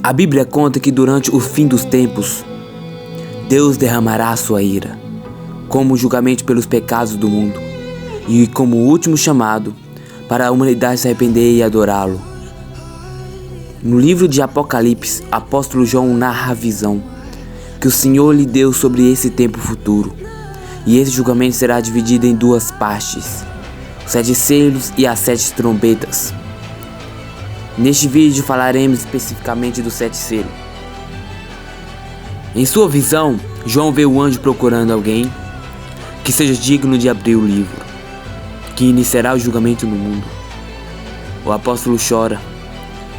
A Bíblia conta que durante o fim dos tempos, Deus derramará a sua ira, como julgamento pelos pecados do mundo, e como último chamado para a humanidade se arrepender e adorá-lo. No livro de Apocalipse, apóstolo João narra a visão que o Senhor lhe deu sobre esse tempo futuro, e esse julgamento será dividido em duas partes: os 7 selos e as 7 trombetas. Neste vídeo falaremos especificamente dos 7 selos. Em sua visão, João vê o anjo procurando alguém que seja digno de abrir o livro, que iniciará o julgamento no mundo. O apóstolo chora,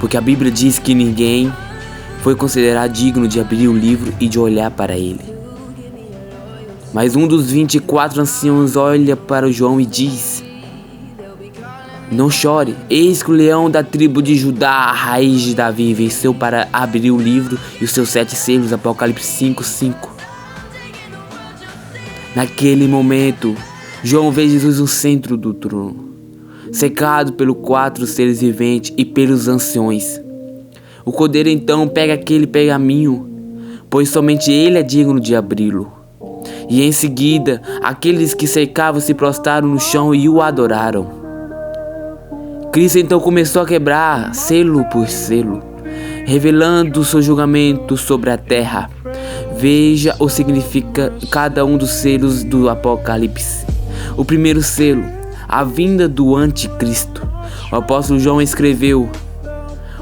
porque a Bíblia diz que ninguém foi considerado digno de abrir o livro e de olhar para ele. Mas um dos 24 anciãos olha para João e diz: não chore, eis que o leão da tribo de Judá, a raiz de Davi, venceu para abrir o livro e os seus 7 selos. Apocalipse 5:5. Naquele momento, João vê Jesus no centro do trono, cercado pelos 4 seres viventes e pelos anciões. O cordeiro então pega aquele pergaminho, pois somente ele é digno de abri-lo. E em seguida, aqueles que cercavam se prostraram no chão e o adoraram. Cristo então começou a quebrar selo por selo, revelando seu julgamento sobre a terra. Veja o que significa cada um dos selos do Apocalipse. O primeiro selo, a vinda do anticristo. O apóstolo João escreveu: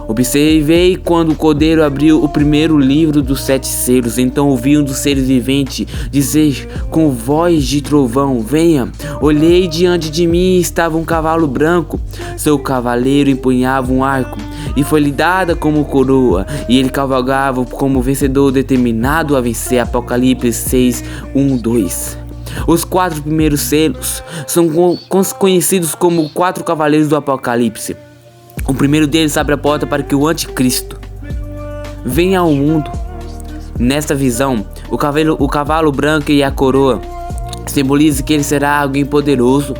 observei quando o cordeiro abriu o primeiro livro dos 7 selos. Então ouvi um dos seres viventes dizer com voz de trovão: venha. Olhei, diante de mim estava um cavalo branco. Seu cavaleiro empunhava um arco e foi-lhe dada como coroa, e ele cavalgava como vencedor determinado a vencer. Apocalipse 6:1-2. Os 4 primeiros selos são conhecidos como 4 cavaleiros do Apocalipse. O primeiro deles abre a porta para que o anticristo venha ao mundo. Nesta visão, o cavalo branco e a coroa simbolizam que ele será alguém poderoso,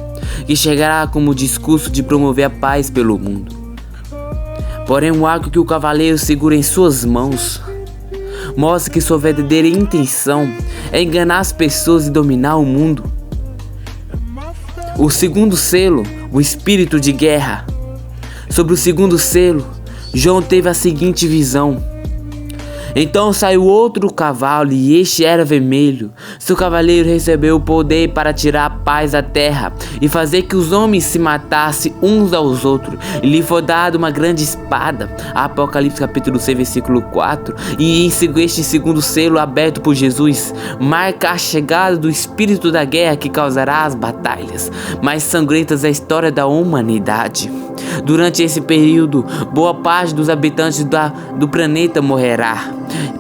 que chegará como discurso de promover a paz pelo mundo. Porém, o arco que o cavaleiro segura em suas mãos mostra que sua verdadeira intenção é enganar as pessoas e dominar o mundo. O segundo selo, o espírito de guerra. Sobre o segundo selo, João teve a seguinte visão: então saiu outro cavalo, e este era vermelho. Seu cavaleiro recebeu o poder para tirar a paz da terra e fazer que os homens se matassem uns aos outros. E lhe foi dada uma grande espada. Apocalipse capítulo 6, versículo 4. E este segundo selo, aberto por Jesus, marca a chegada do espírito da guerra, que causará as batalhas mais sangrentas da história da humanidade. Durante esse período, boa parte dos habitantes do planeta morrerá.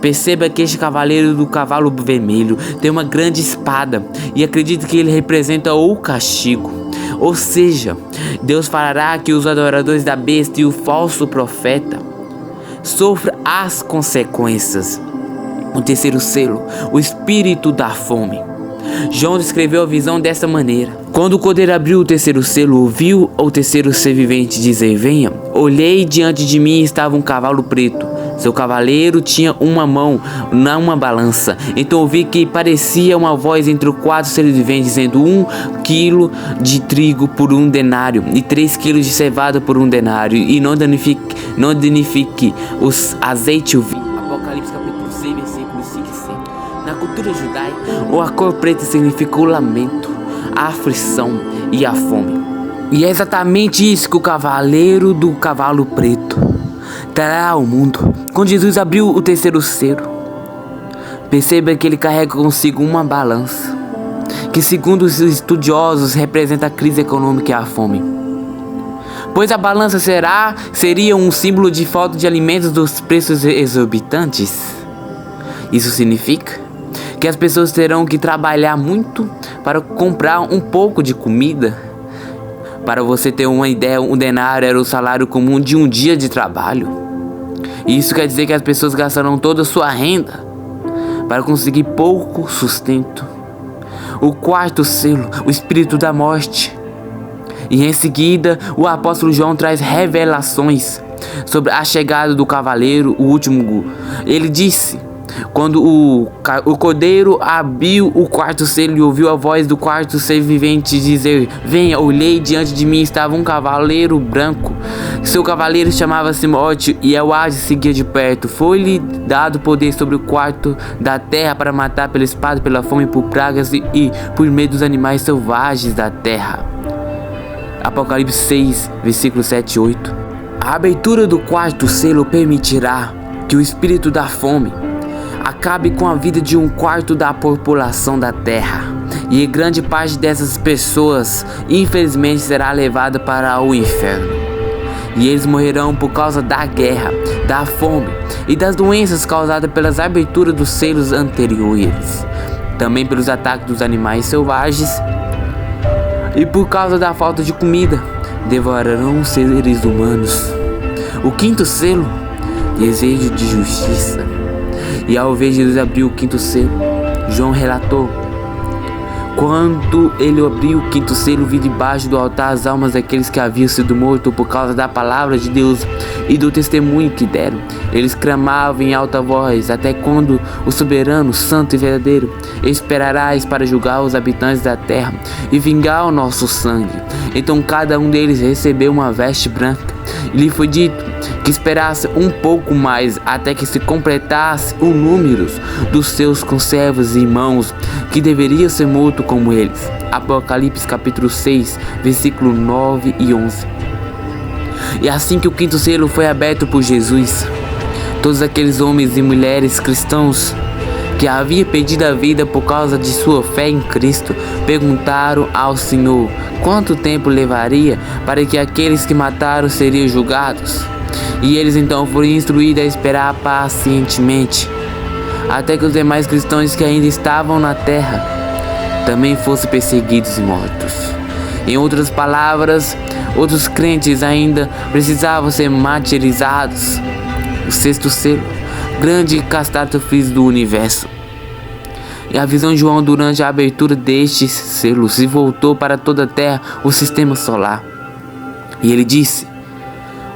Perceba que este cavaleiro do cavalo vermelho tem uma grande espada, e acredito que ele representa o castigo. Ou seja, Deus fará que os adoradores da besta e o falso profeta sofram as consequências. O terceiro selo, o espírito da fome. João descreveu a visão dessa maneira: quando o cordeiro abriu o terceiro selo, ouviu o terceiro ser vivente dizer: venha. Olhei, diante de mim estava um cavalo preto. Seu cavaleiro tinha uma mão numa balança. Então ouvi que parecia uma voz entre os 4 seres viventes, dizendo: 1 quilo de trigo por 1 denário, e 3 quilos de cevada por 1 denário, e não danifique os azeite e o vinho. Apocalipse capítulo 6, versículos 5 e 6. Na cultura judaica, a cor preta significa o lamento, a aflição e a fome. E é exatamente isso que o cavaleiro do cavalo preto trará ao mundo. Quando Jesus abriu o terceiro selo, perceba que ele carrega consigo uma balança, que segundo os estudiosos representa a crise econômica e a fome. Pois a balança seria um símbolo de falta de alimentos, dos preços exorbitantes. Isso significa que as pessoas terão que trabalhar muito para comprar um pouco de comida. Para você ter uma ideia, 1 denário era o salário comum de um dia de trabalho. Isso quer dizer que as pessoas gastarão toda a sua renda para conseguir pouco sustento. O quarto selo, o espírito da morte. E em seguida, o apóstolo João traz revelações sobre a chegada do cavaleiro, o último. Ele disse: quando o cordeiro abriu o quarto selo e ouviu a voz do quarto ser vivente dizer: venha, olhei, diante de mim estava um cavaleiro branco. Seu cavaleiro chamava-se Morte, e o Hades seguia de perto. Foi-lhe dado poder sobre o quarto da terra para matar pela espada, pela fome, por pragas e por meio dos animais selvagens da terra. Apocalipse 6, versículos 7 e 8. A abertura do quarto selo permitirá que o espírito da fome acabe com a vida de um quarto da população da terra, e grande parte dessas pessoas infelizmente será levada para o inferno, e eles morrerão por causa da guerra, da fome e das doenças causadas pelas aberturas dos selos anteriores, também pelos ataques dos animais selvagens, e por causa da falta de comida devorarão os seres humanos. O quinto selo, desejo de justiça. E ao ver Jesus abrir o quinto selo, João relatou: quando ele abriu o quinto selo, vi debaixo do altar as almas daqueles que haviam sido mortos por causa da palavra de Deus e do testemunho que deram. Eles clamavam em alta voz: até quando, o soberano, santo e verdadeiro, esperarás para julgar os habitantes da terra e vingar o nosso sangue? Então cada um deles recebeu uma veste branca, e lhe foi dito que esperasse um pouco mais até que se completasse o número dos seus conservos e irmãos que deveriam ser mortos como eles. Apocalipse capítulo 6, versículo 9 e 11. E assim que o quinto selo foi aberto por Jesus, todos aqueles homens e mulheres cristãos que haviam perdido a vida por causa de sua fé em Cristo perguntaram ao Senhor quanto tempo levaria para que aqueles que mataram seriam julgados. E eles então foram instruídos a esperar pacientemente até que os demais cristãos que ainda estavam na terra também fossem perseguidos e mortos. Em outras palavras, outros crentes ainda precisavam ser martirizados. O sexto selo, grande catástrofe do universo. E a visão de João durante a abertura deste selo se voltou para toda a terra, o sistema solar. E ele disse: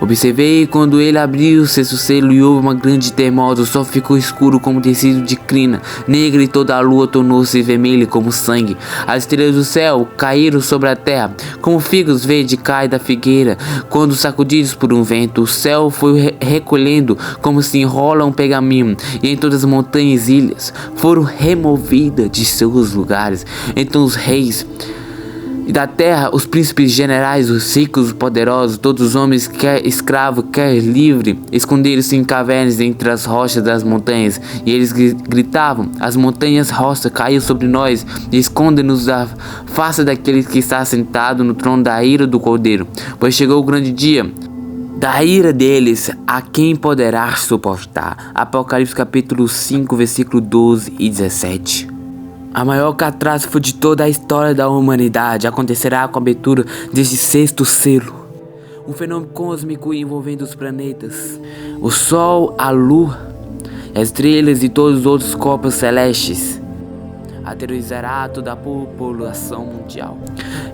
observei quando ele abriu o sexto selo e houve uma grande terremoto, o sol ficou escuro como tecido de crina negra e toda a lua tornou-se vermelha como sangue. As estrelas do céu caíram sobre a terra, como figos verdes caem da figueira quando sacudidos por um vento. O céu foi recolhendo como se enrola um pergaminho, e em todas as montanhas e ilhas foram removidas de seus lugares. Então os reis da terra, os príncipes, generais, os ricos, os poderosos, todos os homens, quer escravo, quer livre, esconderam-se em cavernas entre as rochas das montanhas, e eles gritavam: as montanhas rochas caiu sobre nós, e esconde-nos da face daquele que está sentado no trono da ira do Cordeiro, pois chegou o grande dia da ira deles, a quem poderá suportar. Apocalipse capítulo 5, versículo 12 e 17. A maior catástrofe de toda a história da humanidade acontecerá com a abertura deste sexto selo. Um fenômeno cósmico envolvendo os planetas, o Sol, a Lua, as estrelas e todos os outros corpos celestes. Aterrorizará toda a população mundial.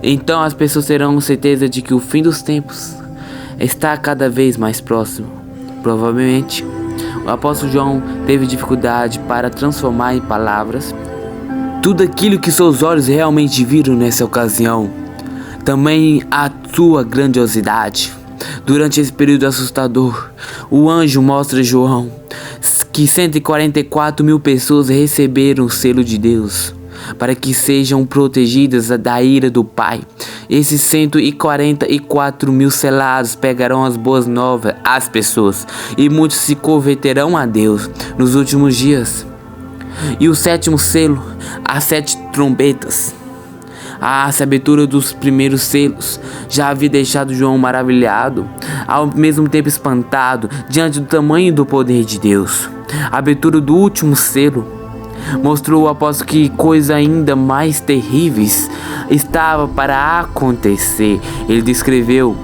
Então as pessoas terão certeza de que o fim dos tempos está cada vez mais próximo. Provavelmente, o apóstolo João teve dificuldade para transformar em palavras tudo aquilo que seus olhos realmente viram nessa ocasião. Também a sua grandiosidade. Durante esse período assustador, o anjo mostra a João que 144 mil pessoas receberam o selo de Deus para que sejam protegidas da ira do Pai. Esses 144 mil selados pegarão as boas novas às pessoas, e muitos se converterão a Deus nos últimos dias. E o sétimo selo, as 7 trombetas. A abertura dos primeiros selos já havia deixado João maravilhado, ao mesmo tempo espantado, diante do tamanho do poder de Deus. A abertura do último selo mostrou ao apóstolo que coisas ainda mais terríveis estavam para acontecer. Ele descreveu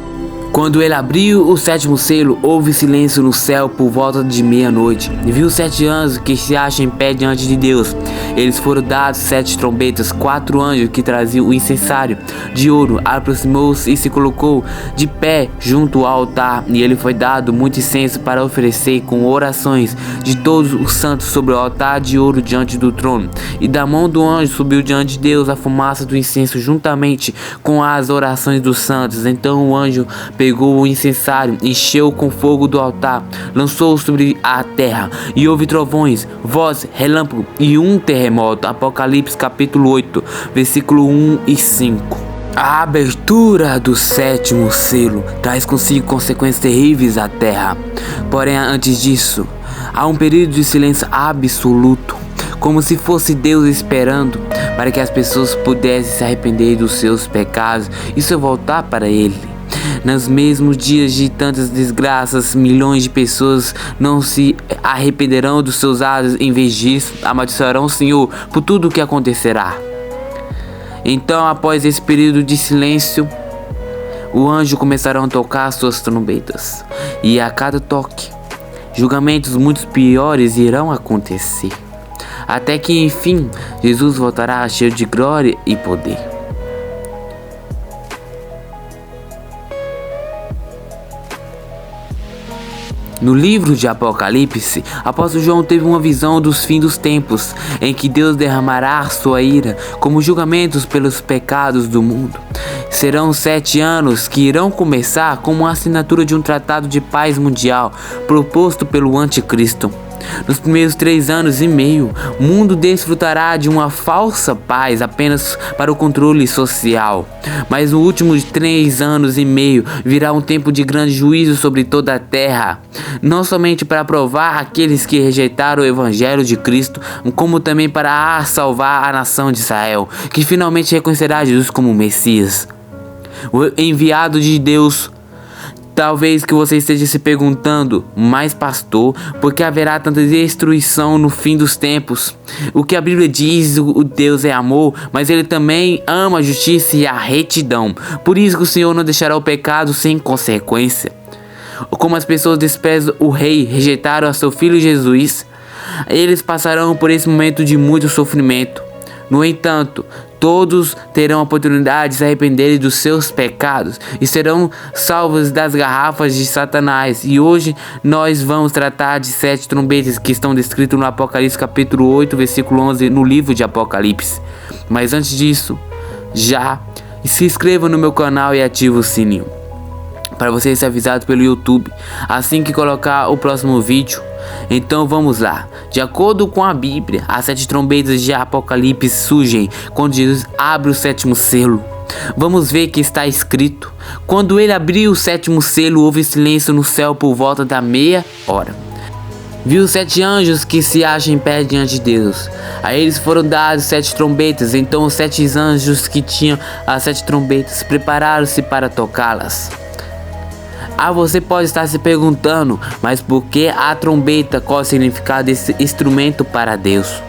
Quando ele abriu o sétimo selo, houve silêncio no céu por volta de meia-noite. E viu 7 anjos que se acham em pé diante de Deus. Eles foram dados 7 trombetas. 4 anjos que traziam o incensário de ouro aproximou-se e se colocou de pé junto ao altar. E ele foi dado muito incenso para oferecer com orações de todos os santos sobre o altar de ouro diante do trono. E da mão do anjo subiu diante de Deus a fumaça do incenso juntamente com as orações dos santos. Então o anjo pegou o incensário, encheu com fogo do altar, lançou-o sobre a terra, e houve trovões, voz, relâmpago e um terremoto. Apocalipse capítulo 8, versículo 1 e 5. A abertura do sétimo selo traz consigo consequências terríveis à terra. Porém, antes disso, há um período de silêncio absoluto, como se fosse Deus esperando para que as pessoas pudessem se arrepender dos seus pecados e se voltar para Ele. Nos mesmos dias de tantas desgraças, milhões de pessoas não se arrependerão dos seus atos. Em vez disso, amaldiçoarão o Senhor por tudo o que acontecerá. Então, após esse período de silêncio, o anjo começarão a tocar suas trombetas, e a cada toque, julgamentos muito piores irão acontecer, até que enfim Jesus voltará cheio de glória e poder. No livro de Apocalipse, apóstolo João teve uma visão dos fins dos tempos, em que Deus derramará sua ira como julgamentos pelos pecados do mundo. Serão 7 anos que irão começar com uma assinatura de um tratado de paz mundial proposto pelo anticristo. Nos primeiros 3 anos e meio, o mundo desfrutará de uma falsa paz apenas para o controle social. Mas nos últimos 3 anos e meio virá um tempo de grande juízo sobre toda a terra, não somente para provar aqueles que rejeitaram o evangelho de Cristo, como também para salvar a nação de Israel, que finalmente reconhecerá Jesus como Messias, o enviado de Deus. Talvez que você esteja se perguntando, mas pastor, por que haverá tanta destruição no fim dos tempos? O que a Bíblia diz, o Deus é amor, mas Ele também ama a justiça e a retidão. Por isso que o Senhor não deixará o pecado sem consequência. Como as pessoas desprezam o Rei, rejeitaram a seu Filho Jesus, eles passarão por esse momento de muito sofrimento. No entanto, todos terão a oportunidade de se arrependerem dos seus pecados e serão salvos das garrafas de Satanás. E hoje nós vamos tratar de 7 trombetas que estão descritas no Apocalipse capítulo 8, versículo 11, no livro de Apocalipse. Mas antes disso, já se inscreva no meu canal e ative o sininho para você ser avisado pelo YouTube assim que colocar o próximo vídeo. Então vamos lá. De acordo com a Bíblia, as 7 trombetas de Apocalipse surgem quando Jesus abre o 7º selo. Vamos ver que está escrito: quando ele abriu o 7º selo, houve silêncio no céu por volta da meia-hora. Viu 7 anjos que se acham em pé diante de Deus. A eles foram dados 7 trombetas. Então os 7 anjos que tinham as 7 trombetas prepararam-se para tocá-las. Você pode estar se perguntando, mas por que a trombeta? Qual o significado desse instrumento para Deus?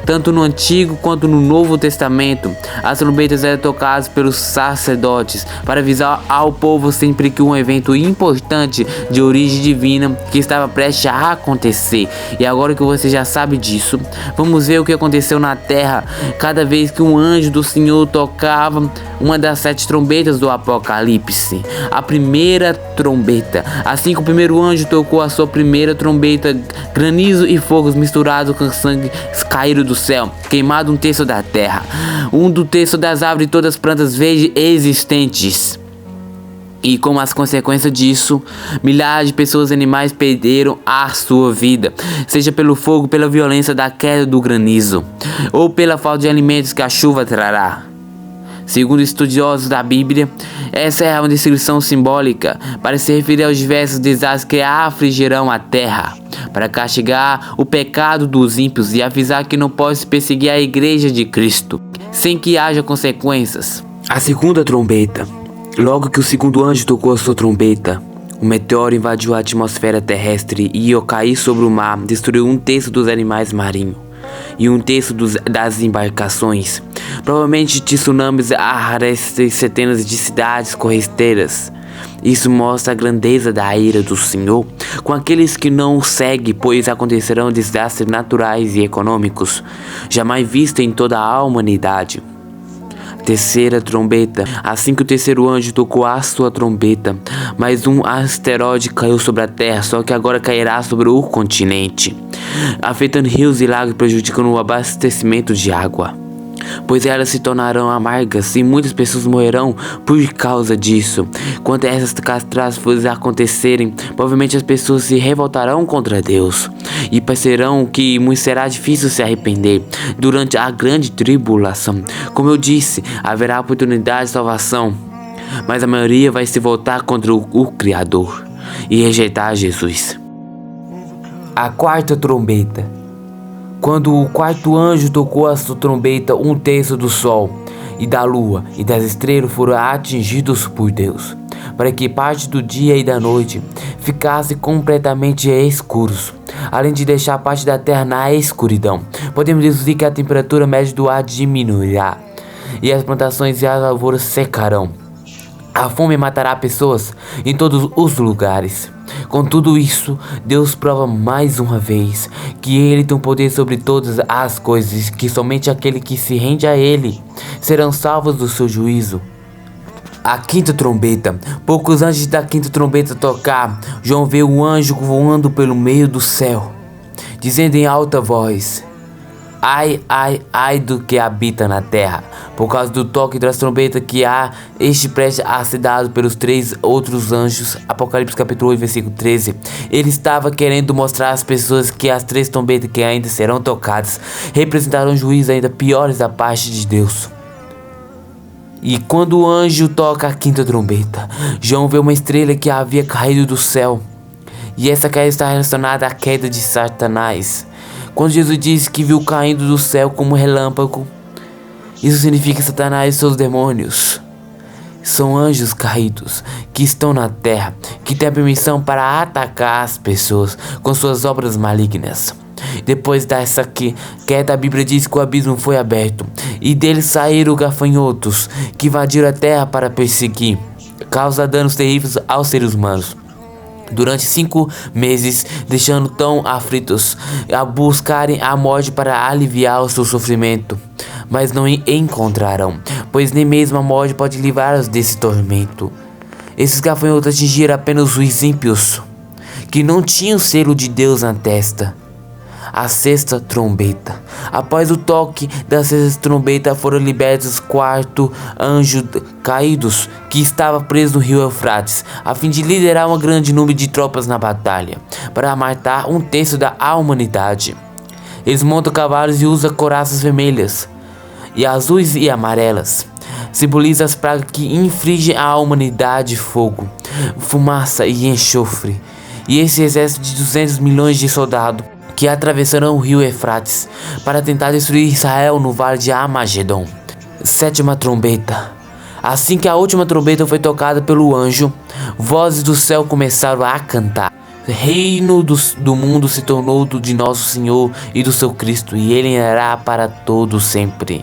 Tanto no Antigo quanto no Novo Testamento, as trombetas eram tocadas pelos sacerdotes para avisar ao povo sempre que um evento importante de origem divina que estava prestes a acontecer. E agora que você já sabe disso, vamos ver o que aconteceu na terra cada vez que um anjo do Senhor tocava uma das 7 trombetas do Apocalipse. A primeira trombeta. Assim que o primeiro anjo tocou a sua primeira trombeta, granizo e fogos misturados com sangue caíram do céu, queimado 1/3 da terra, 1/3 das árvores e todas as plantas verdes existentes. E como as consequências disso, milhares de pessoas e animais perderam a sua vida, seja pelo fogo, pela violência da queda do granizo, ou pela falta de alimentos que a chuva trará. Segundo estudiosos da Bíblia, essa é uma descrição simbólica para se referir aos diversos desastres que afligirão a terra, para castigar o pecado dos ímpios e avisar que não pode se perseguir a igreja de Cristo sem que haja consequências. A segunda trombeta. Logo que o segundo anjo tocou a sua trombeta, um meteoro invadiu a atmosfera terrestre e, ao cair sobre o mar, destruiu 1/3 dos animais marinhos e 1/3 das embarcações. Provavelmente tsunamis arrastaram centenas de cidades corresteiras Isso mostra a grandeza da ira do Senhor com aqueles que não o seguem, pois acontecerão desastres naturais e econômicos, jamais vistos em toda a humanidade. Terceira trombeta. Assim que o terceiro anjo tocou a sua trombeta, mais um asteroide caiu sobre a Terra, só que agora cairá sobre o continente, afetando rios e lagos, prejudicando o abastecimento de água, pois elas se tornarão amargas e muitas pessoas morrerão por causa disso. Quando essas catástrofes acontecerem, provavelmente as pessoas se revoltarão contra Deus e perceberão que será difícil se arrepender durante a grande tribulação. Como eu disse, haverá oportunidade de salvação, mas a maioria vai se voltar contra o Criador e rejeitar Jesus. A quarta trombeta. Quando o quarto anjo tocou a sua trombeta, um terço do sol e da lua e das estrelas foram atingidos por Deus, para que parte do dia e da noite ficassem completamente escuros, além de deixar parte da terra na escuridão. Podemos deduzir que a temperatura média do ar diminuirá e as plantações e as lavouras secarão. A fome matará pessoas em todos os lugares. Com tudo isso, Deus prova mais uma vez que Ele tem o poder sobre todas as coisas, que somente aquele que se rende a Ele serão salvos do seu juízo. A quinta trombeta. Poucos antes da quinta trombeta tocar, João vê um anjo voando pelo meio do céu, dizendo em alta voz: ai, ai, ai do que habita na terra, por causa do toque das trombetas que há este prestes a ser dado pelos 3 outros anjos. Apocalipse capítulo 8, versículo 13. Ele estava querendo mostrar às pessoas que as 3 trombetas que ainda serão tocadas representarão juízos ainda piores da parte de Deus. E quando o anjo toca a quinta trombeta, João vê uma estrela que havia caído do céu, e essa queda está relacionada à queda de Satanás. Quando Jesus disse que viu caindo do céu como um relâmpago, isso significa que Satanás e seus demônios são anjos caídos que estão na terra, que têm a permissão para atacar as pessoas com suas obras malignas. Depois dessa queda, a Bíblia diz que o abismo foi aberto e dele saíram gafanhotos que invadiram a terra para perseguir, causar danos terríveis aos seres humanos durante 5 meses, deixando tão aflitos a buscarem a morte para aliviar o seu sofrimento, mas não encontrarão, pois nem mesmo a morte pode livrar-os desse tormento. Esses gafanhotos atingiram apenas os ímpios, que não tinham o selo de Deus na testa. A sexta trombeta. Após o toque da sexta trombeta, foram libertos os 4 anjos caídos que estava preso no rio Eufrates, a fim de liderar um grande número de tropas na batalha, para matar um terço da humanidade. Eles montam cavalos e usam couraças vermelhas e azuis e amarelas. Simboliza as pragas que infligem à humanidade fogo, fumaça e enxofre. E esse exército de 200 milhões de soldados que atravessarão o rio Eufrates para tentar destruir Israel no vale de Armagedon. Sétima trombeta. Assim que a última trombeta foi tocada pelo anjo, vozes do céu começaram a cantar: reino do mundo se tornou de nosso Senhor e do seu Cristo, e ele reinará para todo sempre.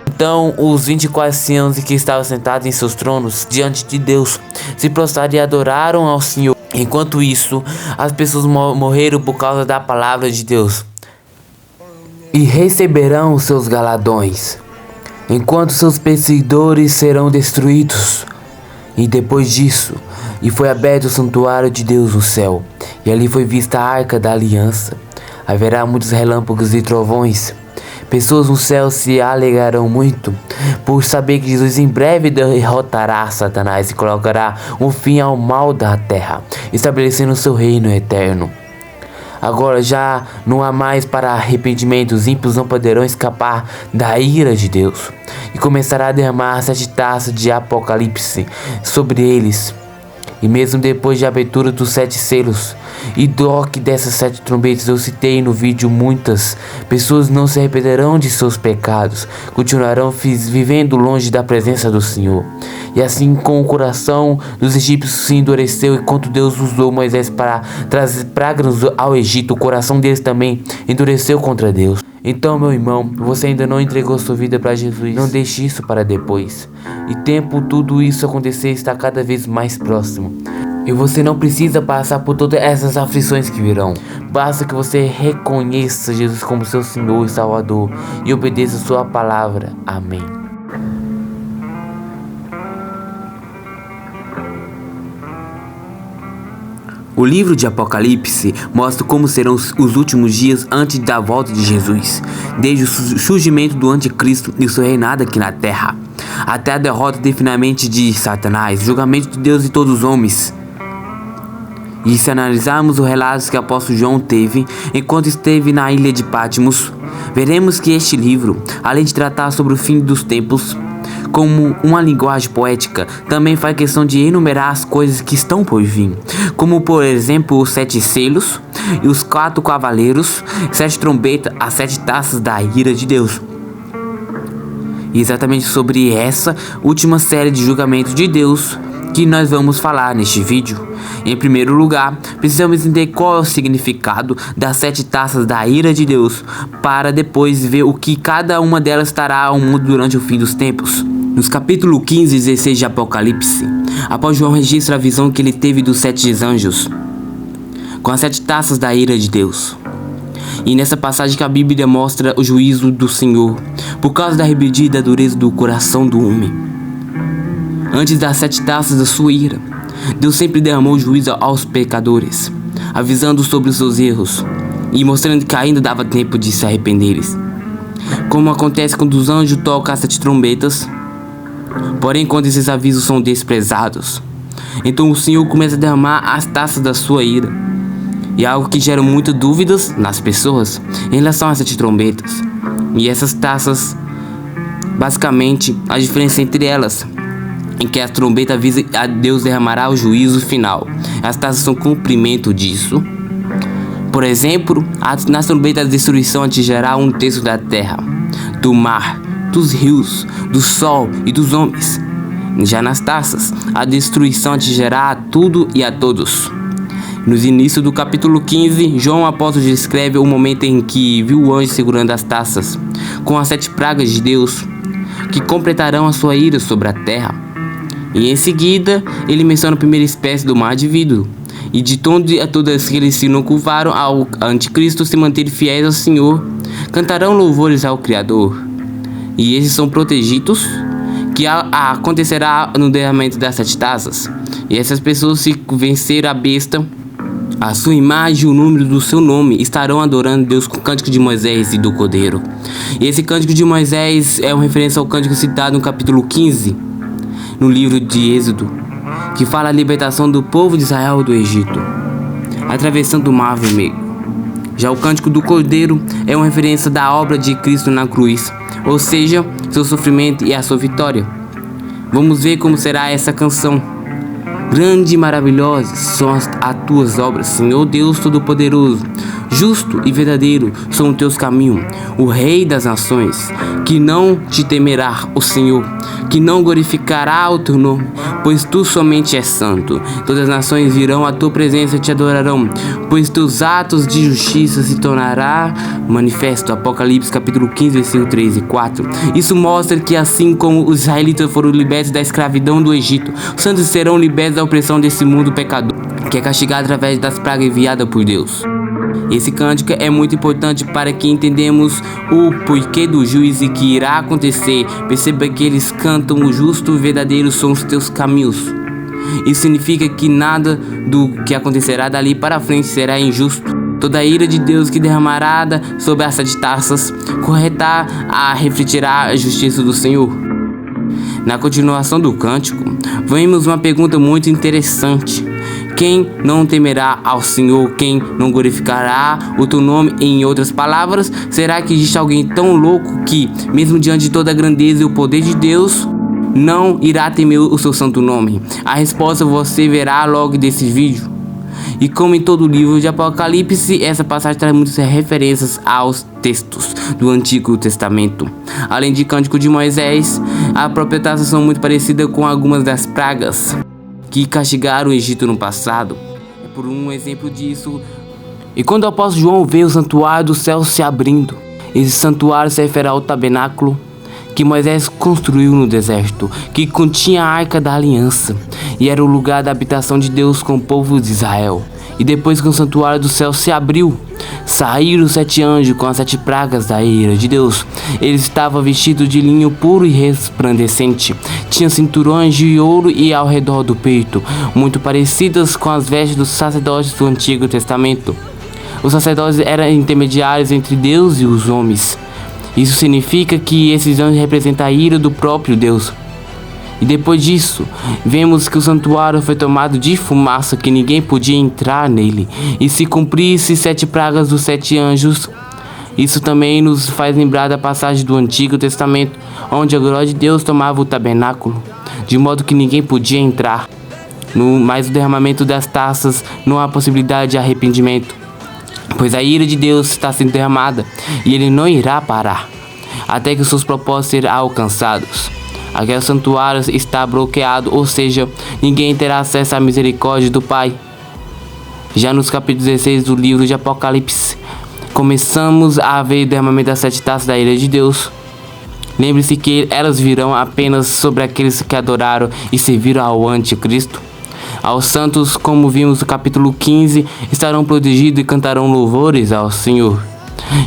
Então os 24 anciãos que estavam sentados em seus tronos diante de Deus se prostraram e adoraram ao Senhor. Enquanto isso, as pessoas morreram por causa da palavra de Deus e receberão os seus galardões, enquanto seus perseguidores serão destruídos. E depois disso, foi aberto o santuário de Deus no céu, e ali foi vista a arca da aliança. Haverá muitos relâmpagos e trovões. Pessoas no céu se alegrarão muito por saber que Jesus em breve derrotará Satanás e colocará um fim ao mal da terra, estabelecendo seu reino eterno. Agora já não há mais para arrependimento, os ímpios não poderão escapar da ira de Deus, e começará a derramar 7 taças de Apocalipse sobre eles. E mesmo depois de abertura dos 7 selos e toque dessas 7 trombetas, eu citei no vídeo, muitas pessoas não se arrependerão de seus pecados, continuarão vivendo longe da presença do Senhor. E assim, com o coração dos egípcios se endureceu, enquanto Deus usou Moisés para trazer pragas ao Egito, o coração deles também endureceu contra Deus. Então, meu irmão, você ainda não entregou sua vida para Jesus. Não deixe isso para depois. E tempo tudo isso acontecer está cada vez mais próximo. E você não precisa passar por todas essas aflições que virão. Basta que você reconheça Jesus como seu Senhor e Salvador e obedeça sua palavra. Amém. O livro de Apocalipse mostra como serão os últimos dias antes da volta de Jesus, desde o surgimento do anticristo e seu reinado aqui na terra, até a derrota definitivamente de Satanás, julgamento de Deus e todos os homens. E se analisarmos os relatos que o apóstolo João teve enquanto esteve na ilha de Patmos, veremos que este livro, além de tratar sobre o fim dos tempos, como uma linguagem poética, também faz questão de enumerar as coisas que estão por vir, como por exemplo os 7 selos e os 4 cavaleiros, 7 trombetas, as 7 taças da ira de Deus. E exatamente sobre essa última série de julgamentos de Deus que nós vamos falar neste vídeo. Em primeiro lugar, precisamos entender qual é o significado das 7 taças da ira de Deus, para depois ver o que cada uma delas estará ao mundo durante o fim dos tempos. Nos capítulos 15 e 16 de Apocalipse, após João registra a visão que ele teve dos 7 anjos, com as 7 taças da ira de Deus. E nessa passagem que a Bíblia mostra o juízo do Senhor, por causa da rebeldia e da dureza do coração do homem. Antes das 7 taças da sua ira, Deus sempre derramou juízo aos pecadores, avisando sobre os seus erros e mostrando que ainda dava tempo de se arrependeres. Como acontece quando os anjos tocam as 7 trombetas, porém quando esses avisos são desprezados, então o Senhor começa a derramar as taças da sua ira. E é algo que gera muitas dúvidas nas pessoas em relação às 7 trombetas. E essas taças, basicamente, a diferença entre elas em que a trombeta avisa a Deus derramará o juízo final. As taças são cumprimento disso. Por exemplo, nas trombetas a destruição atingirá 1/3 da terra, do mar, dos rios, do sol e dos homens. Já nas taças, a destruição atingirá a tudo e a todos. Nos inícios do capítulo 15, João apóstolo descreve o momento em que viu o anjo segurando as taças, com as 7 pragas de Deus, que completarão a sua ira sobre a terra. E em seguida, ele menciona a primeira espécie do mar de vidro, e de todas que eles se não curvaram ao anticristo se manterem fiéis ao Senhor, cantarão louvores ao Criador. E esses são protegidos, que acontecerá no derramamento das 7 taças. E essas pessoas, se venceram a besta, a sua imagem e o número do seu nome, estarão adorando Deus com o cântico de Moisés e do Cordeiro. E esse cântico de Moisés é uma referência ao cântico citado no capítulo 15, no livro de Êxodo, que fala a libertação do povo de Israel do Egito, atravessando o Mar Vermelho. Já o cântico do Cordeiro é uma referência da obra de Cristo na cruz, ou seja, seu sofrimento e a sua vitória. Vamos ver como será essa canção. Grande e maravilhosa são as tuas obras, Senhor Deus Todo-Poderoso. Justo e verdadeiro são os teus caminhos, o Rei das nações, que não te temerá o Senhor, que não glorificará o teu nome, pois tu somente és santo. Todas as nações virão à tua presença e te adorarão, pois teus atos de justiça se tornará manifesto. Apocalipse capítulo 15, versículo 3 e 4. Isso mostra que assim como os israelitas foram libertos da escravidão do Egito, os santos serão libertos da opressão desse mundo pecador, que é castigado através das pragas enviadas por Deus. Esse cântico é muito importante para que entendamos o porquê do juízo que irá acontecer. Perceba que eles cantam: o justo e verdadeiro são os teus caminhos. Isso significa que nada do que acontecerá dali para frente será injusto. Toda a ira de Deus que derramará sobre as 7 taças correta a refletirá a justiça do Senhor. Na continuação do cântico, vemos uma pergunta muito interessante. Quem não temerá ao Senhor? Quem não glorificará o teu nome? Em outras palavras, será que existe alguém tão louco que, mesmo diante de toda a grandeza e o poder de Deus, não irá temer o seu santo nome? A resposta você verá logo desse vídeo. E como em todo o livro de Apocalipse, essa passagem traz muitas referências aos textos do Antigo Testamento. Além de Cântico de Moisés, a própria taça são muito parecida com algumas das pragas que castigaram o Egito no passado. É por um exemplo disso. E quando o apóstolo João vê o santuário do céu se abrindo, Esse santuário se refere ao tabernáculo que Moisés construiu no deserto, que continha a Arca da Aliança, e era o lugar da habitação de Deus com o povo de Israel. E depois que o santuário do céu se abriu, saíram os 7 anjos com as 7 pragas da ira de Deus. Eles estavam vestidos de linho puro e resplandecente, tinham cinturões de ouro e ao redor do peito, muito parecidas com as vestes dos sacerdotes do Antigo Testamento. Os sacerdotes eram intermediários entre Deus e os homens. Isso significa que esses anjos representam a ira do próprio Deus. E depois disso, vemos que o santuário foi tomado de fumaça, que ninguém podia entrar nele. E se cumprisse 7 pragas dos 7 anjos, isso também nos faz lembrar da passagem do Antigo Testamento, onde a glória de Deus tomava o tabernáculo, de modo que ninguém podia entrar. Mas o derramamento das taças não há possibilidade de arrependimento, pois a ira de Deus está sendo derramada e ele não irá parar, até que os seus propósitos sejam alcançados. Aquele santuário está bloqueado, ou seja, ninguém terá acesso à misericórdia do Pai. Já nos capítulos 16 do livro de Apocalipse, começamos a ver o derramamento das 7 taças da ira de Deus. Lembre-se que elas virão apenas sobre aqueles que adoraram e serviram ao anticristo. Aos santos, como vimos no capítulo 15, estarão protegidos e cantarão louvores ao Senhor,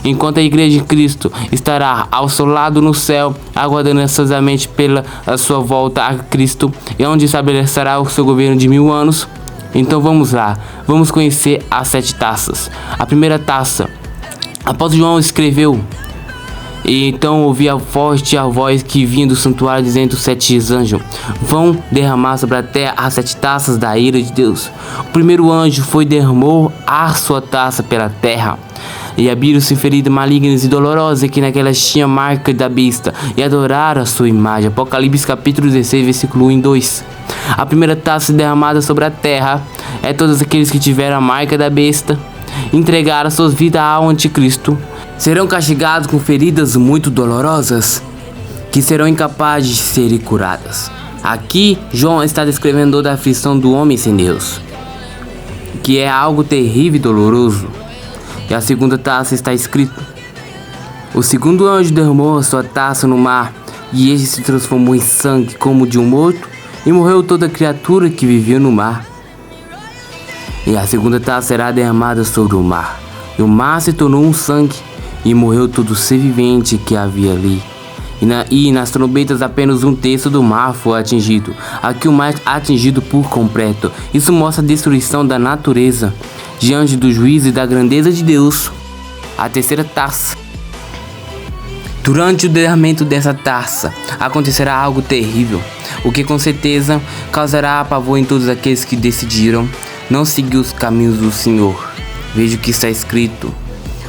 enquanto a igreja de Cristo estará ao seu lado no céu, aguardando ansiosamente pela sua volta a Cristo, e onde estabelecerá o seu governo de 1000 anos. Então vamos lá, vamos conhecer as 7 taças. A primeira taça. Após João escreveu, e então ouvi a forte a voz que vinha do santuário dizendo: 7 anjos vão derramar sobre a terra as 7 taças da ira de Deus. O primeiro anjo derramou a sua taça pela terra, e abriram-se feridas malignas e dolorosas, que naquelas tinha marca da besta, e adoraram a sua imagem. Apocalipse capítulo 16, versículo 1 e 2. A primeira taça derramada sobre a terra é todos aqueles que tiveram a marca da besta, entregaram suas vidas ao anticristo, serão castigados com feridas muito dolorosas, que serão incapazes de serem curadas. Aqui, João está descrevendo a aflição do homem sem Deus, que é algo terrível e doloroso. E a segunda taça está escrito: o segundo anjo derramou a sua taça no mar, e este se transformou em sangue como de um morto, e morreu toda criatura que vivia no mar. E a segunda taça será derramada sobre o mar, e o mar se tornou um sangue, e morreu todo ser vivente que havia ali. E nas trombetas apenas 1/3 do mar foi atingido. Aqui o mar atingido por completo. Isso mostra a destruição da natureza diante do juízo e da grandeza de Deus. A terceira taça. Durante o derramamento dessa taça acontecerá algo terrível, o que com certeza causará pavor em todos aqueles que decidiram não seguir os caminhos do Senhor. Veja o que está escrito: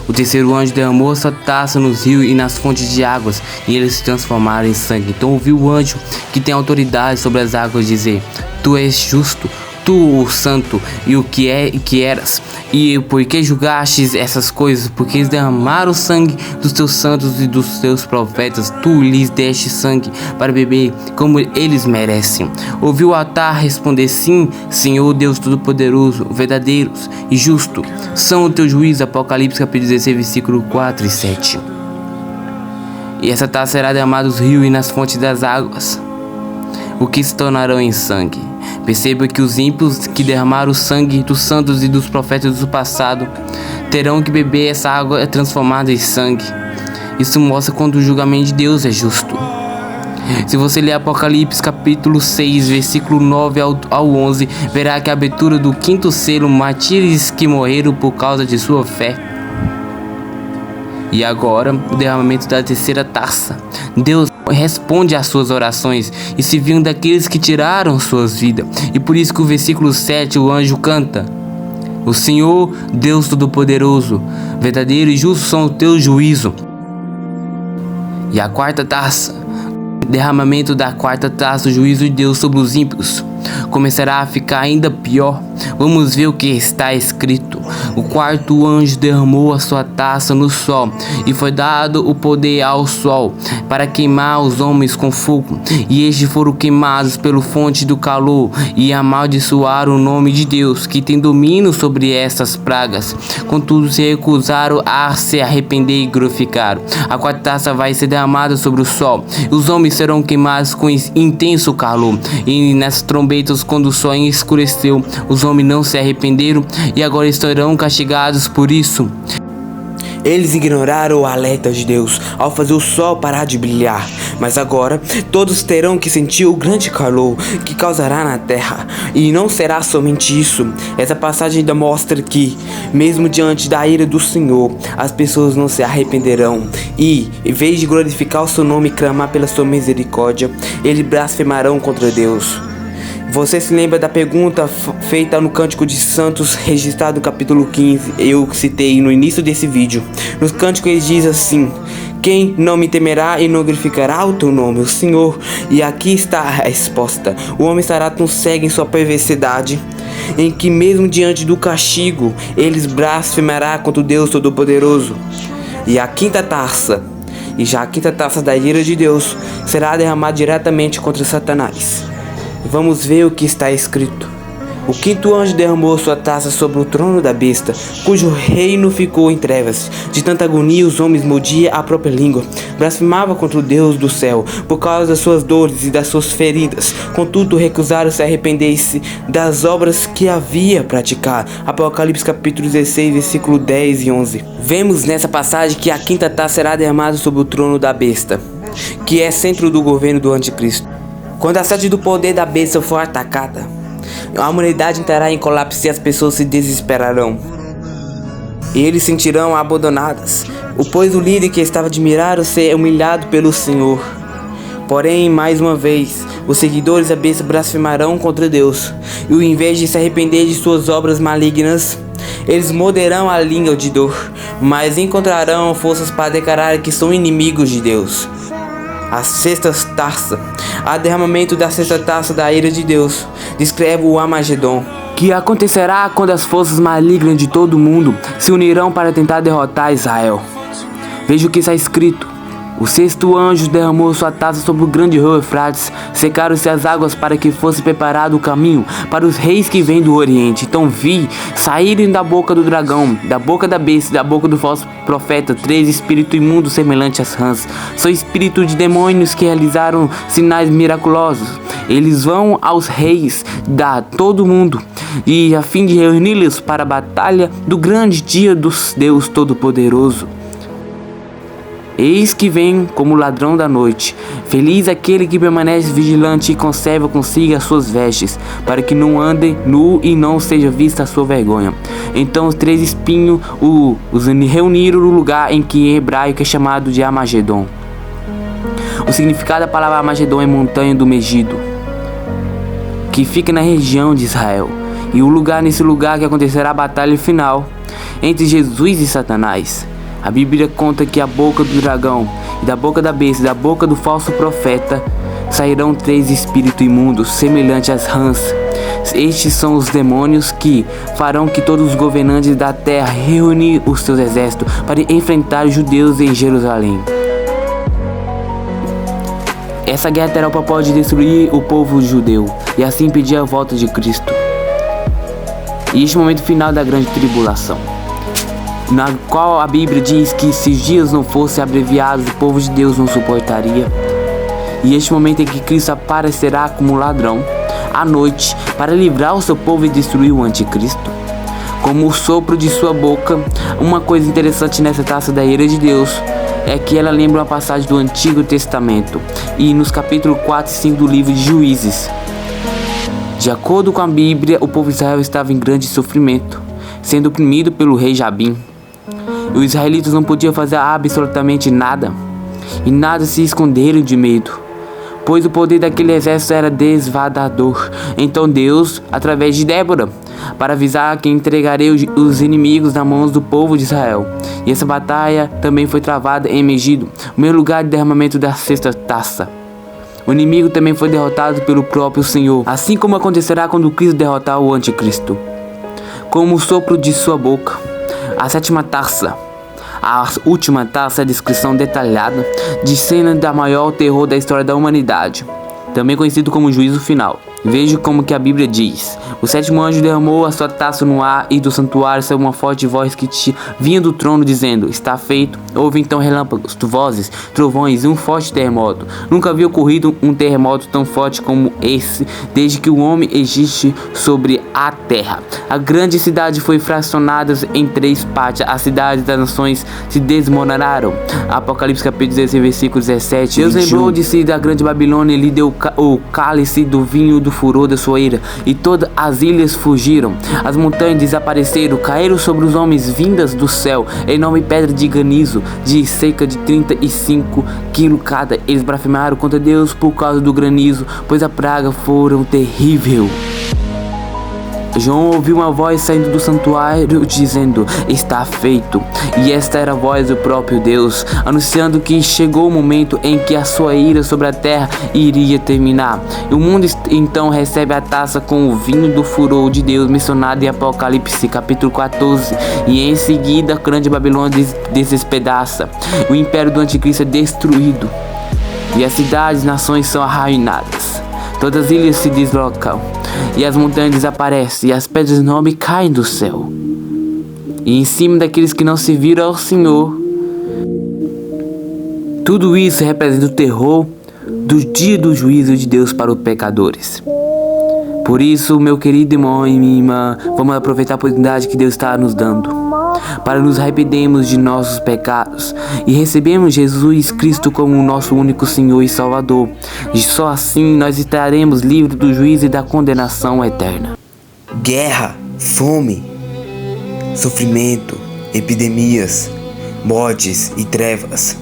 o terceiro anjo derramou sua taça nos rios e nas fontes de águas, e eles se transformaram em sangue. Então ouviu o anjo que tem autoridade sobre as águas dizer: tu és justo, tu o santo, e o que eras, e por que julgastes essas coisas? Porque eles derramaram o sangue dos teus santos e dos teus profetas, tu lhes deste sangue para beber, como eles merecem. Ouviu o altar responder: sim, Senhor Deus Todo-Poderoso, verdadeiros e justo são o teu juízo. Apocalipse capítulo 16, versículo 4 e 7. E essa taça será derramada nos rios e nas fontes das águas, o que se tornarão em sangue. Perceba que os ímpios que derramaram o sangue dos santos e dos profetas do passado terão que beber essa água transformada em sangue. Isso mostra quando o julgamento de Deus é justo. Se você ler Apocalipse capítulo 6, versículo 9 ao 11, verá que a abertura do 5º selo, mártires que morreram por causa de sua fé. E agora, o derramamento da terceira taça. Deus responde às suas orações e se viu daqueles que tiraram suas vidas. E por isso que o versículo 7, o anjo canta: o Senhor, Deus Todo-Poderoso, verdadeiro e justo são os teus juízos. E a quarta taça, derramamento da quarta taça, o juízo de Deus sobre os ímpios, começará a ficar ainda pior. Vamos ver o que está escrito. O quarto anjo derramou a sua taça no sol, e foi dado o poder ao sol para queimar os homens com fogo. E estes foram queimados pela fonte do calor, e amaldiçoaram o nome de Deus, que tem domínio sobre essas pragas. Contudo, se recusaram a se arrepender e glorificaram. A quarta taça vai ser derramada sobre o sol, e os homens serão queimados com intenso calor. E nas trombetas, quando o sol escureceu, os homens não se arrependeram e agora estarão castigados por isso. Eles ignoraram o alerta de Deus ao fazer o sol parar de brilhar, mas agora todos terão que sentir o grande calor que causará na terra. E não será somente isso. Essa passagem ainda mostra que, mesmo diante da ira do Senhor, as pessoas não se arrependerão e, em vez de glorificar o seu nome e clamar pela sua misericórdia, eles blasfemarão contra Deus. Você se lembra da pergunta feita no Cântico de Santos, registrado no capítulo 15, eu citei no início desse vídeo. Nos cânticos ele diz assim: quem não me temerá e não glorificará o teu nome, o Senhor? E aqui está a resposta: o homem estará tão cego em sua perversidade, em que mesmo diante do castigo, eles blasfemará contra o Deus Todo-Poderoso. E a quinta taça, da ira de Deus, será derramada diretamente contra Satanás. Vamos ver o que está escrito. O quinto anjo derramou sua taça sobre o trono da besta, cujo reino ficou em trevas. De tanta agonia os homens mordiam a própria língua, blasfemava contra o Deus do céu, por causa das suas dores e das suas feridas. Contudo, recusaram-se a arrepender-se das obras que havia praticado. Apocalipse capítulo 16, versículo 10 e 11. Vemos nessa passagem que a quinta taça será derramada sobre o trono da besta, que é centro do governo do anticristo. Quando a sede do poder da besta for atacada, a humanidade entrará em colapso e as pessoas se desesperarão. E eles se sentirão abandonadas, pois o líder que estava admirado ser humilhado pelo Senhor. Porém, mais uma vez, os seguidores da besta blasfemarão contra Deus, e ao invés de se arrepender de suas obras malignas, eles morderão a língua de dor, mas encontrarão forças para declarar que são inimigos de Deus. A sexta taça, o derramamento da sexta taça da ira de Deus, descreve o Armagedon, que acontecerá quando as forças malignas de todo o mundo se unirão para tentar derrotar Israel. Veja o que está escrito. O sexto anjo derramou sua taça sobre o grande rio Eufrates, secaram-se as águas para que fosse preparado o caminho para os reis que vêm do Oriente. Então vi saírem da boca do dragão, da boca da besta e da boca do falso profeta 3 espíritos imundos semelhantes às rãs. São espíritos de demônios que realizaram sinais miraculosos. Eles vão aos reis da todo mundo e a fim de reuni-los para a batalha do grande dia do Deus Todo-Poderoso. Eis que vem como ladrão da noite. Feliz aquele que permanece vigilante e conserva consigo as suas vestes, para que não ande nu e não seja vista a sua vergonha. Então os 3 espinhos os reuniram no lugar em que em hebraico é chamado de Armagedon. O significado da palavra Armagedon é montanha do Megido, que fica na região de Israel, e nesse lugar que acontecerá a batalha final entre Jesus e Satanás. A Bíblia conta que a boca do dragão, e da boca da besta, e da boca do falso profeta, sairão 3 espíritos imundos, semelhantes às rãs. Estes são os demônios que farão que todos os governantes da terra reúnem os seus exércitos para enfrentar os judeus em Jerusalém. Essa guerra terá o propósito de destruir o povo judeu e assim impedir a volta de Cristo. E este momento final da grande tribulação, na qual a Bíblia diz que se os dias não fossem abreviados, o povo de Deus não suportaria. E este momento em que Cristo aparecerá como um ladrão à noite para livrar o seu povo e destruir o anticristo. Como o sopro de sua boca. Uma coisa interessante nessa taça da ira de Deus é que ela lembra uma passagem do Antigo Testamento e nos capítulos 4 e 5 do livro de Juízes. De acordo com a Bíblia, o povo de Israel estava em grande sofrimento, sendo oprimido pelo rei Jabim. Os israelitas não podiam fazer absolutamente nada, e nada se esconderam de medo, pois o poder daquele exército era devastador. Então Deus, através de Débora, para avisar que entregaria os inimigos nas mãos do povo de Israel. E essa batalha também foi travada em Megido, o mesmo lugar de derramamento da sexta taça. O inimigo também foi derrotado pelo próprio Senhor, assim como acontecerá quando Cristo derrotar o anticristo. Como o sopro de sua boca, a sétima taça. A última taça é a descrição detalhada de cena da maior terror da história da humanidade, também conhecido como juízo final. Veja como que a Bíblia diz: o sétimo anjo derramou a sua taça no ar, e do santuário saiu uma forte voz que vinha do trono, dizendo: está feito. Houve então relâmpagos, vozes, trovões e um forte terremoto. Nunca havia ocorrido um terremoto tão forte como esse desde que o homem existe sobre a terra. A grande cidade foi fracionada em 3 partes. As cidades das nações se desmoronaram. Apocalipse capítulo 16, versículo 17. Deus lembrou de si da grande Babilônia e lhe deu o cálice do vinho do furor da sua ira, e todas as ilhas fugiram. As montanhas desapareceram, caíram sobre os homens vindas do céu, enorme pedra de granizo de cerca de 35 quilos cada. Eles blasfemaram contra Deus por causa do granizo, pois a praga foram terrível. João ouviu uma voz saindo do santuário dizendo: está feito. E esta era a voz do próprio Deus, anunciando que chegou o momento em que a sua ira sobre a terra iria terminar. E o mundo então recebe a taça com o vinho do furor de Deus, mencionado em Apocalipse capítulo 14. E em seguida a grande Babilônia despedaça. O império do anticristo é destruído, e as cidades e nações são arruinadas. Todas as ilhas se deslocam, e as montanhas desaparecem, e as pedras enormes caem do céu. E em cima daqueles que não se viram ao Senhor. Tudo isso representa o terror do dia do juízo de Deus para os pecadores. Por isso, meu querido irmão e minha irmã, vamos aproveitar a oportunidade que Deus está nos dando para nos arrependermos de nossos pecados e recebemos Jesus Cristo como o nosso único Senhor e Salvador. E só assim nós estaremos livres do juízo e da condenação eterna. Guerra, fome, sofrimento, epidemias, mortes e trevas.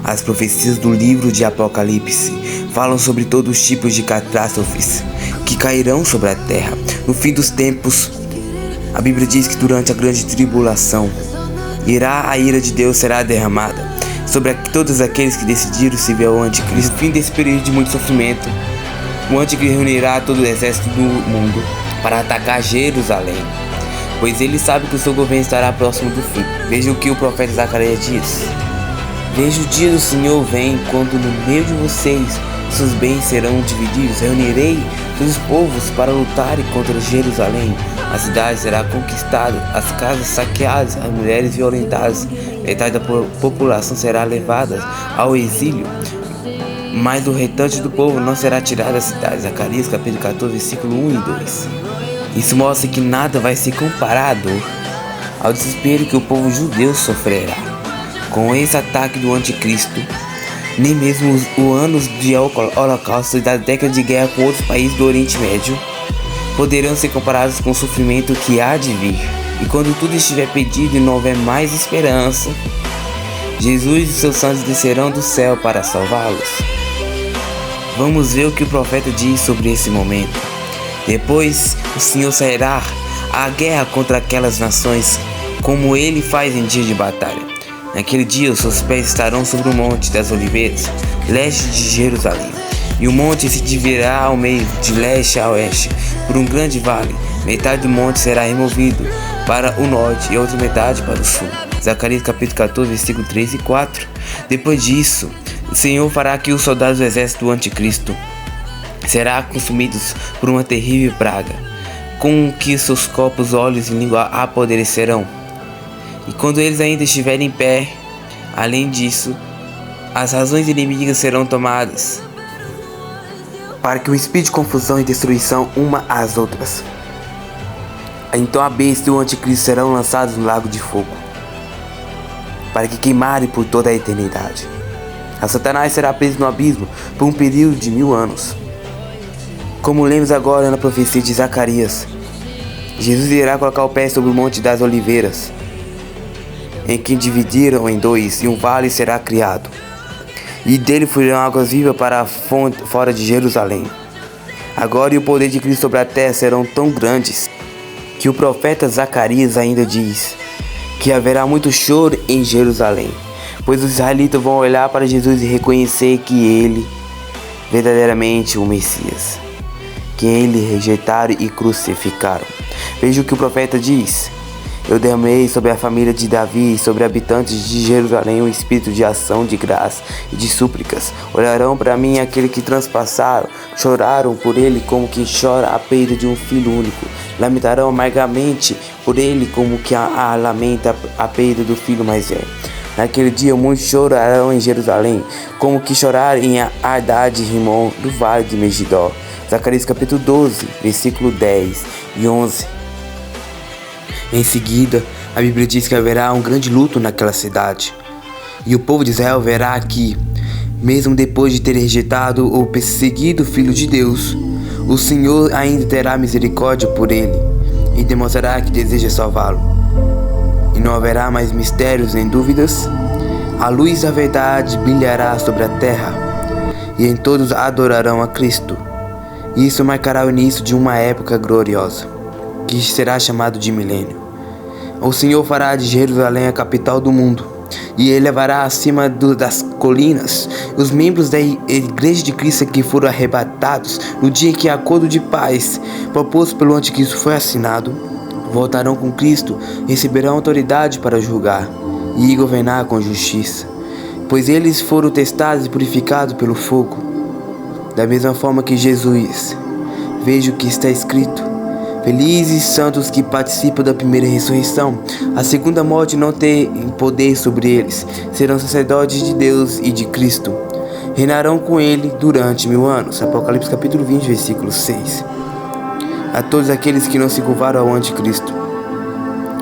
As profecias do livro de Apocalipse falam sobre todos os tipos de catástrofes que cairão sobre a terra. No fim dos tempos, a Bíblia diz que durante a grande tribulação, a ira de Deus será derramada sobre todos aqueles que decidiram servir ao anticristo. No fim desse período de muito sofrimento, o anticristo reunirá todo o exército do mundo para atacar Jerusalém, pois ele sabe que o seu governo estará próximo do fim. Veja o que o profeta Zacarias diz: veja, o dia do Senhor vem, quando no meio de vocês seus bens serão divididos. Reunirei todos os povos para lutarem contra Jerusalém. A cidade será conquistada, as casas saqueadas, as mulheres violentadas. Metade da população será levada ao exílio, mas o restante do povo não será tirado da cidade. Zacarias capítulo 14, versículo 1 e 2. Isso mostra que nada vai ser comparado ao desespero que o povo judeu sofrerá com esse ataque do anticristo. Nem mesmo os anos de holocausto e da década de guerra com outros países do Oriente Médio poderão ser comparados com o sofrimento que há de vir. E quando tudo estiver perdido e não houver mais esperança, Jesus e seus santos descerão do céu para salvá-los. Vamos ver o que o profeta diz sobre esse momento. Depois o Senhor sairá à guerra contra aquelas nações, como ele faz em dia de batalha. Naquele dia os seus pés estarão sobre o monte das oliveiras, leste de Jerusalém. E o monte se dividirá ao meio, de leste a oeste, por um grande vale. Metade do monte será removido para o norte e a outra metade para o sul. Zacarias capítulo 14, versículo 3 e 4. Depois disso, o Senhor fará que os soldados do exército do anticristo serão consumidos por uma terrível praga, com que seus corpos, olhos e língua apodrecerão. E quando eles ainda estiverem em pé, além disso, as razões inimigas serão tomadas, para que o espírito de confusão e destruição uma às outras. Então a besta e o anticristo serão lançados no lago de fogo, para que queimarem por toda a eternidade. A Satanás será preso no abismo por um período de 1000 anos. Como lemos agora na profecia de Zacarias, Jesus irá colocar o pé sobre o monte das oliveiras, em que dividiram em dois, e um vale será criado, e dele fluirão águas vivas para a fonte fora de Jerusalém. Agora, e o poder de Cristo sobre a terra serão tão grandes, que o profeta Zacarias ainda diz que haverá muito choro em Jerusalém, pois os israelitas vão olhar para Jesus e reconhecer que ele verdadeiramente o Messias, que ele rejeitaram e crucificaram. Veja o que o profeta diz: eu derramei sobre a família de Davi e sobre habitantes de Jerusalém um espírito de ação, de graça e de súplicas. Olharão para mim aquele que transpassaram, choraram por ele como quem chora a perda de um filho único. Lamentarão amargamente por ele como que lamenta a perda do filho mais velho. Naquele dia muitos chorarão em Jerusalém, como que choraram em Ardade e Rimon, do vale de Megiddo. Zacarias capítulo 12, versículo 10 e 11. Em seguida, a Bíblia diz que haverá um grande luto naquela cidade. E o povo de Israel verá que, mesmo depois de ter rejeitado ou perseguido o Filho de Deus, o Senhor ainda terá misericórdia por ele e demonstrará que deseja salvá-lo. E não haverá mais mistérios nem dúvidas. A luz da verdade brilhará sobre a terra e em todos adorarão a Cristo. E isso marcará o início de uma época gloriosa, que será chamado de milênio. O Senhor fará de Jerusalém a capital do mundo, e ele levará acima das colinas os membros da Igreja de Cristo que foram arrebatados no dia que o acordo de paz proposto pelo anticristo foi assinado. Voltarão com Cristo, receberão autoridade para julgar e governar com justiça, pois eles foram testados e purificados pelo fogo. Da mesma forma que Jesus, veja o que está escrito: felizes santos que participam da primeira ressurreição. A segunda morte não tem poder sobre eles. Serão sacerdotes de Deus e de Cristo. Reinarão com ele durante 1000 anos. Apocalipse capítulo 20, versículo 6. A todos aqueles que não se curvaram ao anticristo,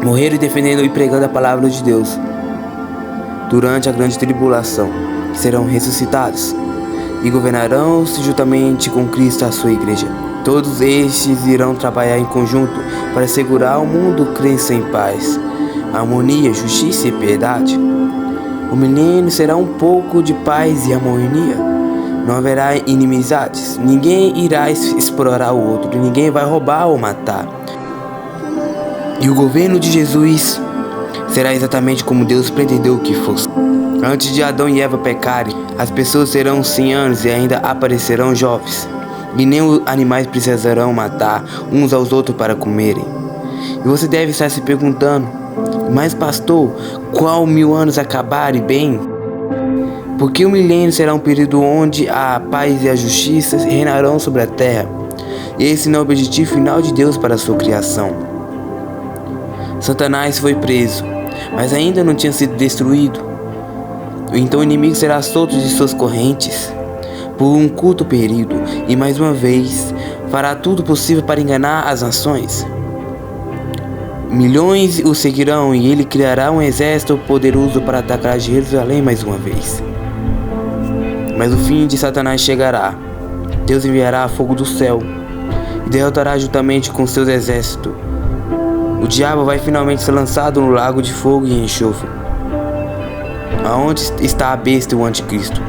morreram defendendo e pregando a palavra de Deus durante a grande tribulação, serão ressuscitados e governarão-se juntamente com Cristo a sua igreja. Todos estes irão trabalhar em conjunto para assegurar ao mundo crença em paz, harmonia, justiça e piedade. O milênio será um pouco de paz e harmonia. Não haverá inimizades, ninguém irá explorar o outro, ninguém vai roubar ou matar. E o governo de Jesus será exatamente como Deus pretendeu que fosse. Antes de Adão e Eva pecarem, as pessoas terão 100 anos e ainda aparecerão jovens. E nem os animais precisarão matar uns aos outros para comerem. E você deve estar se perguntando: mas pastor, qual 1000 anos acabarem bem? Porque o milênio será um período onde a paz e a justiça reinarão sobre a terra. E esse não é o objetivo final de Deus para a sua criação. Satanás foi preso, mas ainda não tinha sido destruído. Então o inimigo será solto de suas correntes por um curto período, e mais uma vez fará tudo possível para enganar as nações. Milhões o seguirão e ele criará um exército poderoso para atacar Jerusalém mais uma vez. Mas o fim de Satanás chegará. Deus enviará fogo do céu e derrotará juntamente com seus exércitos. O diabo vai finalmente ser lançado no lago de fogo e enxofre, aonde está a besta e o anticristo.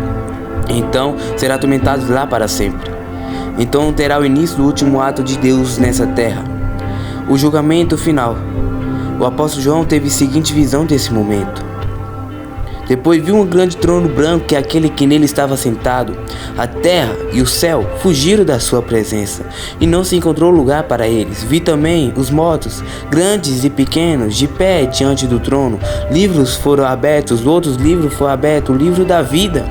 Então será atormentado lá para sempre. Então terá o início do último ato de Deus nessa terra, o julgamento final. O apóstolo João teve a seguinte visão desse momento: depois viu um grande trono branco e aquele que nele estava sentado. A terra e o céu fugiram da sua presença, e não se encontrou lugar para eles. Vi também os mortos, grandes e pequenos, de pé diante do trono. Livros foram abertos, outros livros foram abertos, o livro da vida.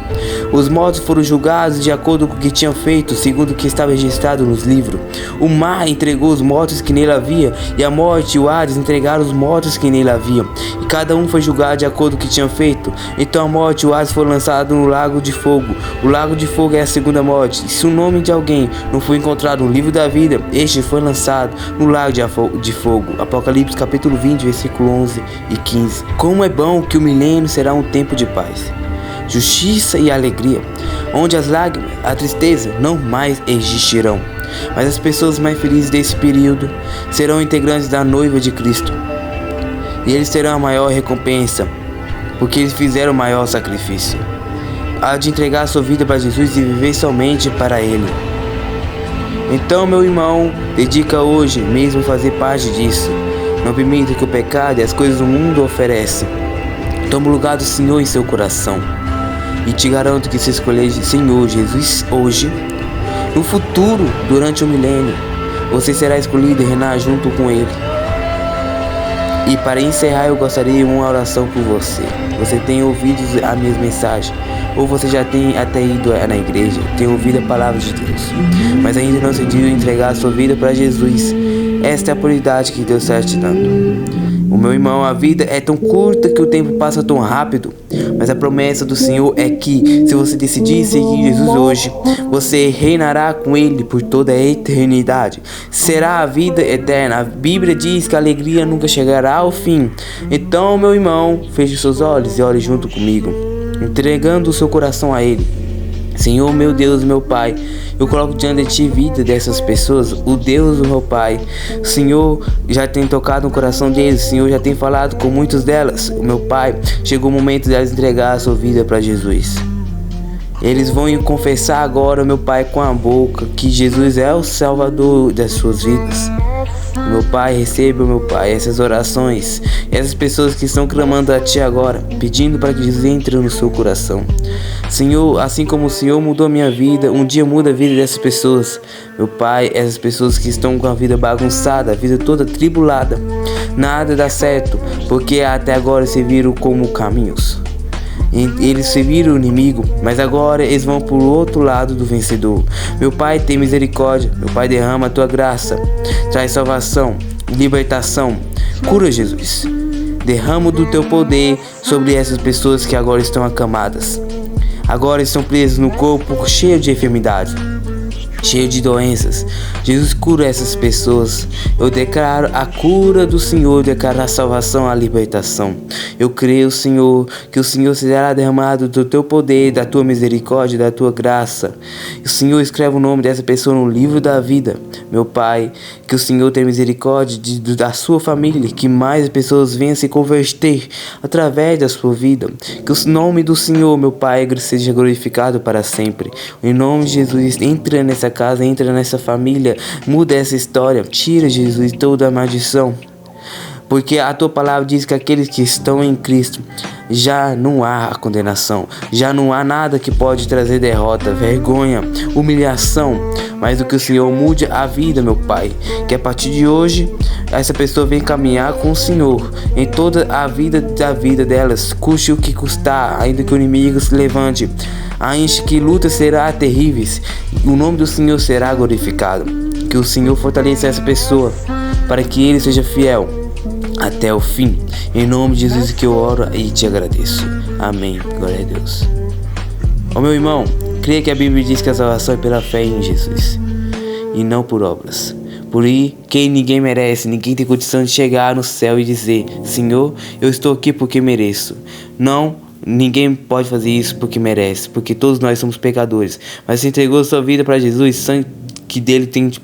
Os mortos foram julgados de acordo com o que tinham feito, segundo o que estava registrado nos livros. O mar entregou os mortos que nele havia, e a morte e o Hades entregaram os mortos que nele haviam. E cada um foi julgado de acordo com o que tinha feito. Então a morte e o Hades foram lançados no lago de fogo. O lago de fogo é a segunda morte. E se o nome de alguém não foi encontrado no livro da vida, este foi lançado no lago de fogo. Apocalipse capítulo 20, versículo 11 e 15. Como é bom que o milênio será um tempo de paz, justiça e alegria, onde as lágrimas, a tristeza não mais existirão. Mas as pessoas mais felizes desse período serão integrantes da noiva de Cristo, e eles terão a maior recompensa, porque eles fizeram o maior sacrifício, a de entregar a sua vida para Jesus e viver somente para Ele. Então, meu irmão, dedica hoje mesmo a fazer parte disso. Não permita que o pecado e as coisas do mundo oferecem tome o lugar do Senhor em seu coração. E te garanto que se escolher Senhor Jesus hoje, no futuro, durante o milênio, você será escolhido e reinar junto com Ele. E para encerrar, eu gostaria de uma oração por você. Você tem ouvido as minhas mensagens, ou você já tem até ido na igreja, tem ouvido a palavra de Deus, mas ainda não decidiu entregar a sua vida para Jesus. Esta é a prioridade que Deus está te dando. O meu irmão, a vida é tão curta que o tempo passa tão rápido, mas a promessa do Senhor é que, se você decidir seguir Jesus hoje, você reinará com Ele por toda a eternidade. Será a vida eterna. A Bíblia diz que a alegria nunca chegará ao fim. Então, meu irmão, feche seus olhos e ore junto comigo, entregando o seu coração a Ele. Senhor, meu Deus, meu Pai, eu coloco diante de Ti a vida dessas pessoas, o Deus do meu Pai. O Senhor já tem tocado no coração deles, o Senhor já tem falado com muitas delas. O meu Pai, chegou o momento delas entregar a sua vida para Jesus. Eles vão confessar agora, meu Pai, com a boca que Jesus é o Salvador das suas vidas. Meu Pai, receba, meu Pai, essas orações, essas pessoas que estão clamando a Ti agora, pedindo para que Jesus entre no seu coração. Senhor, assim como o Senhor mudou a minha vida, um dia muda a vida dessas pessoas. Meu Pai, essas pessoas que estão com a vida bagunçada, a vida toda tribulada, nada dá certo, porque até agora se viram como caminhos. Eles serviram o inimigo, mas agora eles vão para o outro lado do vencedor. Meu Pai, tem misericórdia. Meu Pai, derrama a Tua graça. Traz salvação, libertação. Cura, Jesus. Derrama do Teu poder sobre essas pessoas que agora estão acamadas. Agora estão presas no corpo cheio de enfermidade, cheio de doenças. Jesus, cura essas pessoas. Eu declaro a cura do Senhor, declaro a salvação, a libertação. Eu creio, Senhor, que o Senhor será derramado do Teu poder, da Tua misericórdia, da Tua graça. O Senhor escreve o nome dessa pessoa no livro da vida. Meu Pai, que o Senhor tenha misericórdia da sua família, que mais pessoas venham se converter através da sua vida. Que o nome do Senhor, meu Pai, seja glorificado para sempre. Em nome de Jesus, entra nessa casa, entra nessa família, muda essa história, tira, Jesus, toda a maldição. Porque a Tua palavra diz que aqueles que estão em Cristo, já não há condenação, já não há nada que pode trazer derrota, vergonha, humilhação, mas o que o Senhor mude a vida, meu Pai, que a partir de hoje, essa pessoa vem caminhar com o Senhor em toda a vida da vida delas, custe o que custar, ainda que o inimigo se levante, ainda que lutas serão terríveis, o nome do Senhor será glorificado. Que o Senhor fortaleça essa pessoa, para que ele seja fiel até o fim. Em nome de Jesus que eu oro e te agradeço. Amém. Glória a Deus. Ó meu irmão, creia que a Bíblia diz que a salvação é pela fé em Jesus e não por obras. Por aí, quem ninguém merece, ninguém tem condição de chegar no céu e dizer: Senhor, eu estou aqui porque mereço. Não, ninguém pode fazer isso porque merece, porque todos nós somos pecadores. Mas você entregou sua vida para Jesus, sangue que dele tem te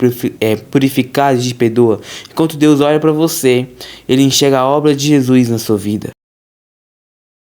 purificado e te perdoa. Enquanto Deus olha para você, Ele enxerga a obra de Jesus na sua vida.